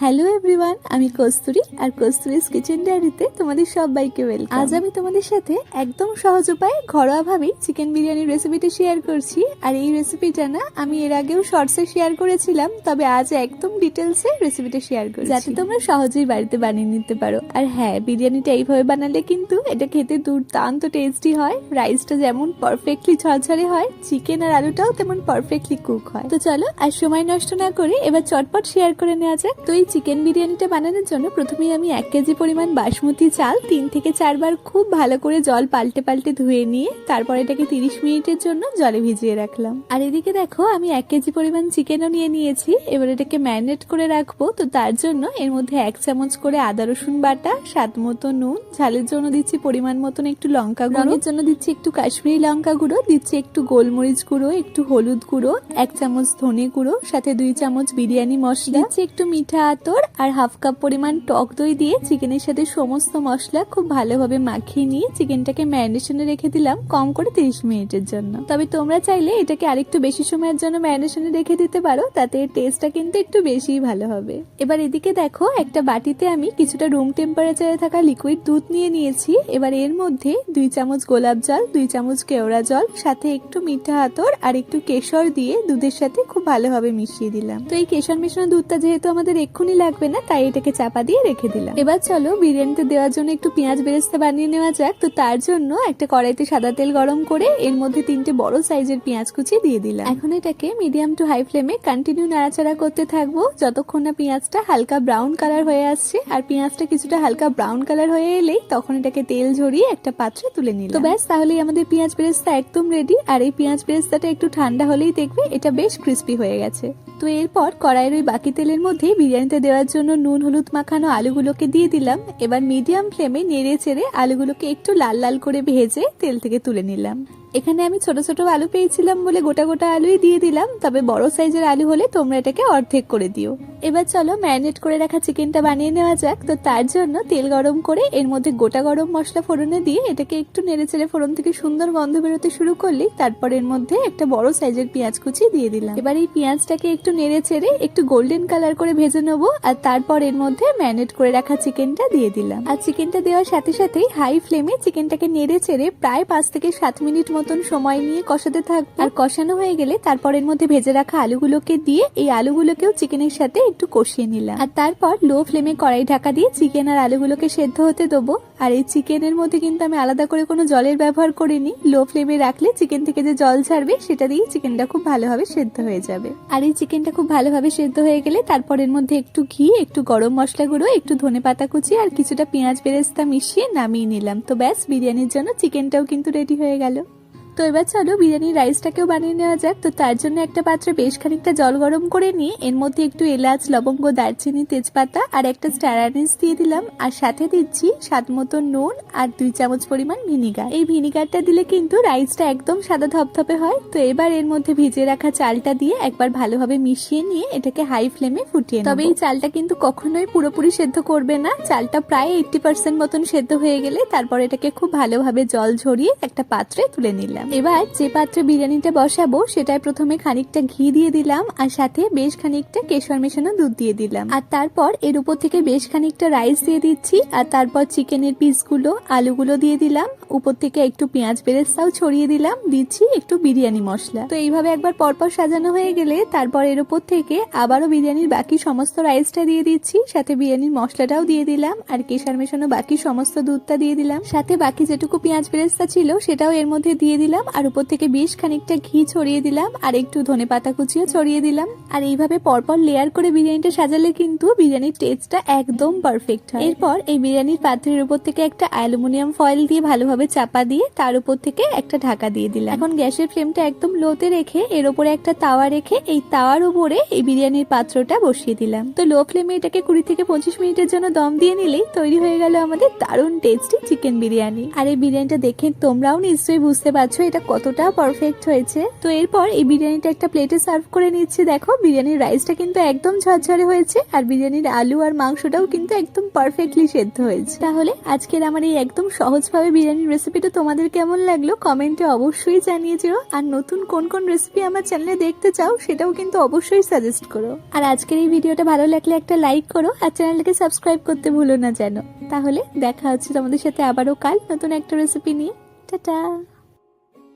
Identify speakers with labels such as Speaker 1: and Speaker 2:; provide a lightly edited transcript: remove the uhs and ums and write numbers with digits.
Speaker 1: Hello everyone, আমি কস্তুরী আর কস্তুরীজ kitchen ডায়েরিতে তোমাদের সবাইকে ওয়েলকাম। আজ আমি তোমাদের সাথে একদম সহজ উপায়ে ঘরোয়াভাবেই চিকেন বিরিয়ানির রেসিপিটা শেয়ার করছি। আর এই রেসিপিটা না আমি এর আগেও শর্টসে শেয়ার করেছিলাম, তবে আজ একদম ডিটেলসে রেসিপিটা শেয়ার করছি যাতে তোমরা সহজেই বাড়িতে বানিয়ে নিতে পারো। আর হ্যাঁ, বিরিয়ানিটা এইভাবে বানালে কিন্তু এটা খেতে দুর্দান্ত টেস্টি হয়। রাইসটা যেমন পারফেক্টলি ঝরঝরে হয়, চিকেন আর আলুটাও তেমন পারফেক্টলি কুক হয়। তো চলো আর সময় নষ্ট না করে এবার চটপট শেয়ার করে নেওয়া যাক। তো এই চিকেন বিরিয়ানিটা বানানোর জন্য প্রথমেই আমি 1 কেজি পরিমাণ বাসমতি চাল 3 থেকে 4 বার খুব ভালো করে জল পাল্টে পাল্টে ধুয়ে নিয়ে তারপর এটাকে 30 মিনিটের জন্য জলে ভিজিয়ে রাখলাম। আর এদিকে দেখো আমি 1 কেজি পরিমাণ চিকেনও নিয়ে নিয়েছি। এবার এটাকে ম্যারিনেট করে রাখবো। তো তার জন্য এর মধ্যে 1 চামচ করে আদা রসুন বাটা, স্বাদ মতো নুন, ঝালের জন্য দিচ্ছি পরিমাণ মতন একটু লঙ্কা গুঁড়ো, এর জন্য দিচ্ছি একটু কাশ্মীরি লঙ্কা গুঁড়ো, দিচ্ছি একটু গোলমরিচ গুঁড়ো, একটু হলুদ গুঁড়ো, 1 চামচ ধনে গুঁড়ো, সাথে 2 চামচ বিরিয়ানি মশলা, দিচ্ছি একটু মিঠা আতর আর হাফ কাপ পরিমাণ টক দই দিয়ে চিকেনের সাথে সমস্ত মশলা খুব ভালোভাবে মাখিয়ে নিয়ে চিকেনটাকে ম্যারিনেশনে রেখে দিলাম কম করে 30 মিনিটের জন্য। তবে তোমরা চাইলে এটাকে আরেকটু বেশি সময়ের জন্য ম্যারিনেশনে রেখে দিতে পারো, তাতে টেস্টটা কিন্তু একটু বেশিই ভালো হবে। এবার এদিকে দেখো একটা বাটিতে আমি কিছুটা রুম টেম্পারেচারে থাকা লিকুইড দুধ নিয়ে নিয়েছি। এবার এর মধ্যে 2 চামচ গোলাপ জল, 2 চামচ কেওড়া জল, সাথে একটু মিঠা আতর আর একটু কেশর দিয়ে দুধের সাথে খুব ভালোভাবে মিশিয়ে দিলাম। তো এই কেশর মেশানো দুধটা যেহেতু আমাদের এক্ষুনি লাগবে না, তাই এটাকে চাপা দিয়ে রেখে দিলাম। এবার চলো বিরিয়ানিতে দেওয়ার জন্য একটু পেঁয়াজ বেরেস্তা বানিয়ে নেওয়া যাক। তো তার জন্য একটা কড়াইতে সাদা তেল গরম করে এর মধ্যে 3টে বড় সাইজের পেঁয়াজ কুচি দিয়ে দিলাম। এখন এটাকে মিডিয়াম টু হাই ফ্লেমে কন্টিনিউ নাড়াচাড়া করতে থাকবো যতক্ষণ না পেঁয়াজটা হালকা ব্রাউন কালার হয়ে আসছে। আর পেঁয়াজটা কিছুটা হালকা ব্রাউন কালার হয়ে এলেই তখন এটাকে তেল ঝরিয়ে একটা পাত্রে তুলে নিলাম। তো ব্যাস, তাহলেই আমাদের পেঁয়াজ বেরেস্তা একদম রেডি। আর এই পেঁয়াজ বেরেস্তাটা একটু ঠান্ডা হলেই দেখবে এটা বেশ ক্রিস্পি হয়ে গেছে। তো এরপর কড়াইয়ের ওই বাকি তেলের মধ্যে বিরিয়ানিতে দেওয়ার জন্য নুন হলুদ মাখানো আলুগুলোকে দিয়ে দিলাম। এবার মিডিয়াম ফ্লেমে নেড়ে চেড়ে আলুগুলোকে একটু লাল লাল করে ভেজে তেল থেকে তুলে নিলাম। এখানে আমি ছোট ছোট আলু পেয়েছিলাম বলে গোটা গোটা আলুই দিয়ে দিলাম, তবে বড় সাইজের আলু হলে তোমরা এটাকে অর্ধেক করে দিও। এবার চলো ম্যারিনেট করে রাখা চিকেনটা বানিয়ে নেওয়া যাক। তো তার জন্য তেল গরম করে এর মধ্যে গোটা গরম মশলা ফোড়নে দিয়ে এটাকে একটু নেড়ে চেড়ে ফোড়ন থেকে সুন্দর গন্ধ বেরোতে শুরু করলেই তারপর এর মধ্যে একটা বড় সাইজের পেঁয়াজ কুচি দিয়ে দিলাম। এবার এই পেঁয়াজটাকে একটু নেড়ে চেড়ে একটু গোল্ডেন কালার করে ভেজে নেবো। আর তারপর এর মধ্যে ম্যারিনেট করে রাখা চিকেনটা দিয়ে দিলাম। আর চিকেনটা দেওয়ার সাথে সাথেই হাই ফ্লেমে চিকেনটাকে নেড়ে চেড়ে প্রায় 5 থেকে 7 মিনিট মতন সময় নিয়ে কষাতে থাকবো। আর কষানো হয়ে গেলে তারপর এর মধ্যে ভেজে রাখা আলুগুলোকে দিয়ে এই আলুগুলোকেও চিকেনের সাথে একটু কষিয়ে নিলাম। আর তারপর লো ফ্লেমে কড়াই ঢাকা দিয়ে চিকেন আর আলুগুলোকে সেদ্ধ হতে দেবো। আর এই চিকেনের মধ্যে কিন্তু আমি আলাদা করে কোনো জলের ব্যবহার করিনি। লো ফ্লেমে রাখলে চিকেন থেকে যে জল ছাড়বে সেটা দিয়ে চিকেনটা খুব ভালোভাবে সেদ্ধ হয়ে যাবে। আর এই চিকেনটা খুব ভালোভাবে সেদ্ধ হয়ে গেলে তারপর এর মধ্যে একটু ঘি, একটু গরম মশলা গুঁড়ো, একটু ধনেপাতা কুচি আর কিছুটা পেঁয়াজ বেরেস্তা মিশিয়ে নামিয়ে নিলাম। তো ব্যাস, বিরিয়ানির জন্য চিকেনটাও কিন্তু রেডি হয়ে গেল। তো এবার চলো বিরিয়ানির রাইসটাকেও বানিয়ে নেওয়া যাক। তো তার জন্য একটা পাত্রে বেশ খানিকটা জল গরম করে নিয়ে এর মধ্যে একটু এলাচ, লবঙ্গ, দারচিনি, তেজপাতা আর একটা স্টার আনিস দিয়ে দিলাম। আর সাথে দিচ্ছি স্বাদ মতো নুন আর 2 চামচ পরিমাণ ভিনিগার। এই ভিনিগারটা দিলে কিন্তু রাইসটা একদম সাদা ধপধপে হয়। তো এবার এর মধ্যে ভিজিয়ে রাখা চালটা দিয়ে একবার ভালোভাবে মিশিয়ে নিয়ে এটাকে হাই ফ্লেমে ফুটিয়ে নেব। তবে এই চালটা কিন্তু কখনোই পুরোপুরি সেদ্ধ করবে না। চালটা প্রায় 80% মতন সেদ্ধ হয়ে গেলে তারপর এটাকে খুব ভালোভাবে জল ঝরিয়ে একটা পাত্রে তুলে নিলাম। এবার যে পাত্রে বিরিয়ানিটা বসাবো সেটায় প্রথমে খানিকটা ঘি দিয়ে দিলাম আর সাথে বেশ খানিকটা কেশর মেশানো দুধ দিয়ে দিলাম। আর তারপর এর উপর থেকে বেশ খানিকটা রাইস দিয়ে দিচ্ছি। আর তারপর চিকেনের পিসগুলো, আলুগুলো দিয়ে দিলাম। উপর থেকে একটু পেঁয়াজ বেরেস্তাও ছড়িয়ে দিলাম। দিচ্ছি একটু বিরিয়ানি মশলা। তো এইভাবে একবার পরপর সাজানো হয়ে গেলে তারপর এর উপর থেকে আবারও বিরিয়ানির বাকি সমস্ত রাইসটা দিয়ে দিচ্ছি, সাথে বিরিয়ানির মশলাটাও দিয়ে দিলাম আর কেশর মেশানো বাকি সমস্ত দুধটা দিয়ে দিলাম। সাথে বাকি যেটুকু পেঁয়াজ বেরেস্তা ছিল সেটাও এর মধ্যে দিয়ে দিলাম। আর উপর থেকে বেশ খানিকটা ঘি ছড়িয়ে দিলাম আর একটু ধনেপাতা কুচিও ছড়িয়ে দিলাম। আর এইভাবে পরপর লেয়ার করে বিরিয়ানিটা সাজালে কিন্তু বিরিয়ানির টেস্টটা একদম পারফেক্ট হয়। এরপর এই বিরিয়ানির পাত্রের উপর থেকে একটা অ্যালুমিনিয়াম ফয়েল দিয়ে ভালোভাবে চাপা দিয়ে তার উপর থেকে একটা ঢাকা দিয়ে দিলাম। এখন গ্যাসের ফ্লেমটা একদম লোতে রেখে এর উপরে একটা তাওয়া রেখে এই তাওয়ার উপরে এই বিরিয়ানির পাত্রটা বসিয়ে দিলাম। তো লো ফ্লেমে এটাকে 20 থেকে 25 মিনিটের জন্য দম দিয়ে নিলেই তৈরি হয়ে গেল আমাদের দারুণ টেস্টি চিকেন বিরিয়ানি। আর এই বিরিয়ানিটা দেখে তোমরাও নিশ্চয়ই বুঝতে পারছো এটা কতটা পারফেক্ট হয়েছে। তো এরপর এই বিরিয়ানিটা একটা প্লেটে সার্ভ করে নিচ্ছি। দেখো বিরিয়ানির রাইসটা কিন্তু একদম ঝরঝরে হয়েছে আর বিরিয়ানির আলু আর মাংসটাও কিন্তু একদম পারফেক্টলি সেদ্ধ হয়েছে। তাহলে আজকের আমার এই একদম সহজভাবে বিরিয়ানির রেসিপিটা তোমাদের কেমন লাগলো কমেন্টে অবশ্যই জানিয়ে যেও। আর নতুন কোন কোন রেসিপি আমার চ্যানেলে দেখতে চাও সেটাও কিন্তু অবশ্যই সাজেস্ট করো। আর আজকের এই ভিডিওটা ভালো লাগলে একটা লাইক করো আর চ্যানেলটাকে সাবস্ক্রাইব করতে ভুলো না যেন। তাহলে দেখা হচ্ছে তোমাদের সাথে আবারও কাল নতুন একটা রেসিপি নিয়ে। টাটা।